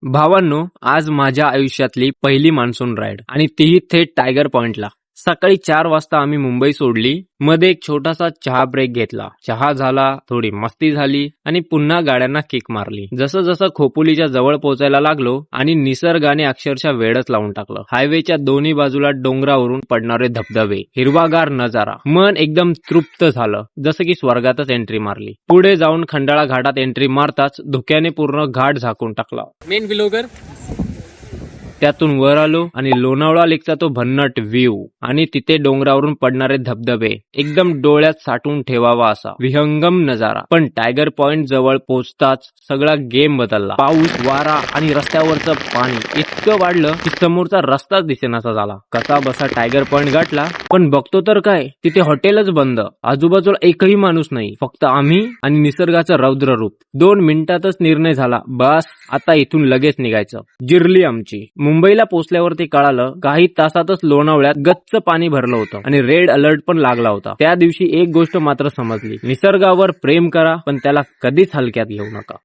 भावांनो, आज माझ्या आयुष्यातली पहिली मान्सून राईड आणि तीही थेट टायगर पॉइंटला. सकाळी 4 वाजता आम्ही मुंबई सोडली. मध्ये एक छोटासा चहा ब्रेक घेतला. चहा झाला, थोडी मस्ती झाली आणि पुन्हा गाड्यांना किक मारली. जसं जसं खोपोलीच्या जवळ पोहोचायला लागलो आणि निसर्गाने अक्षरशः वेडच लावून टाकलं. हायवेच्या दोन्ही बाजूला डोंगरावरून पडणारे धबधबे, हिरवागार नजारा, मन एकदम तृप्त झालं, जसं की स्वर्गातच एंट्री मारली. पुढे जाऊन खंडाळा घाटात एंट्री मारताच धुक्याने पूर्ण घाट झाकून टाकला. मेन व्लॉगर त्यातून वर आलो आणि लोणावळा लेकचा तो भन्नाट व्ह्यू आणि तिथे डोंगरावरून पडणारे धबधबे एकदम डोळ्यात साठवून ठेवावा असा विहंगम नजारा. पण टायगर पॉइंट जवळ पोहोचताच सगळा गेम बदलला. पाऊस, वारा आणि रस्त्यावरचं पाणी इतकं वाढलं की समोरचा रस्ताच दिसेनासा झाला. कसा बसा टायगर पॉइंट गाठला, पण बघतो तर काय, तिथे हॉटेलच बंद. आजूबाजूला एकही माणूस नाही, फक्त आम्ही आणि निसर्गाचं रौद्र रूप. 2 मिनिटातच निर्णय झाला, बस आता इथून लगेच निघायचं. जिरली आमची. मुंबईला पोहोचल्यावरती कळालं, काही तासातच लोणावळ्यात गच्च पाणी भरलं होतं आणि रेड अलर्ट पण लागला होता. त्या दिवशी एक गोष्ट मात्र समजली, निसर्गावर प्रेम करा, पण त्याला कधीच हलक्यात घेऊ नका.